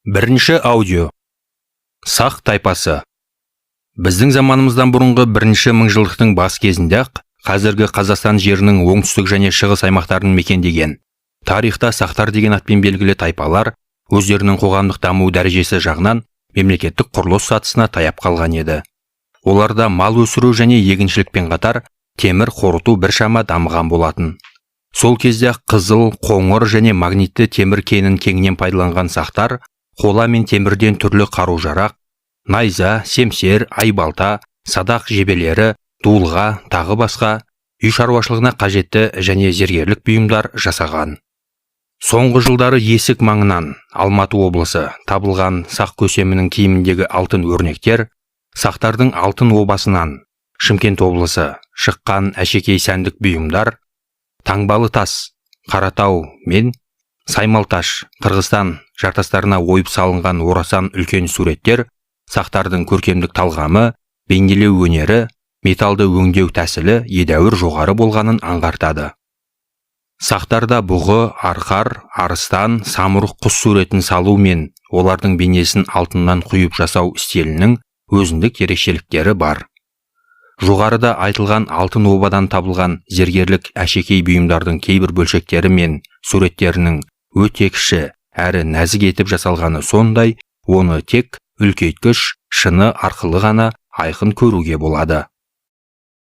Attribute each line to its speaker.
Speaker 1: Бірінші аудио. Сақ тайпасы. Біздің заманымыздан бұрынғы бірінші мыңжылдықтың бас кезінде-ақ қазіргі Қазақстан жерінің оңтүстік және шығыс аймақтарын мекендеген. Тарихта сақтар деген атпен белгілі тайпалар өздерінің қоғамдық даму дәрежесі жағынан мемлекеттік құрылыс сатысына таяп қалған еді. Оларда мал өсіру және егіншілікпен қатар темір қорыту біршама дамыған болатын. Сол кезде қызыл, қоңыр және магнитті темір кенін кеңінен пайдаланған сақтар қола мен темірден түрлі қару-жарақ, найза, семсер, айбалта, садақ жебелері, дулға, тағы басқа үй шаруашылығына қажетті және зергерлік бұйымдар жасаған. Соңғы жылдары Есік маңынан Алматы облысы табылған сақ көсемінің киіміндегі алтын өрнектер, сақтардың алтын обасынан Шымкент облысы шыққан әшекей сәндік бұйымдар, Таңбалы тас, Қаратау мен Саймалташ, Қырғызстан жартастарына ойып салынған орасан үлкен суреттер, сақтардың көркемдік талғамы, бейнелеу өнері, металды өңдеу тәсілі едәуір жоғары болғанын аңғартады. Сақтарда бұғы, арқар, арыстан, самұрық құс суретін салу мен олардың бейнесін алтыннан құйып жасау стилінің өзіндік ерекшеліктері бар. Жоғарыда айтылған алтын обадан табылған зергерлік әшекей бұйымдардың кейбір бөлшектері мен суреттерінің өте кіші әрі нәзік етіп жасалғаны сондай, оны тек үлкейткіш шыны арқылы ғана айқын көруге болады.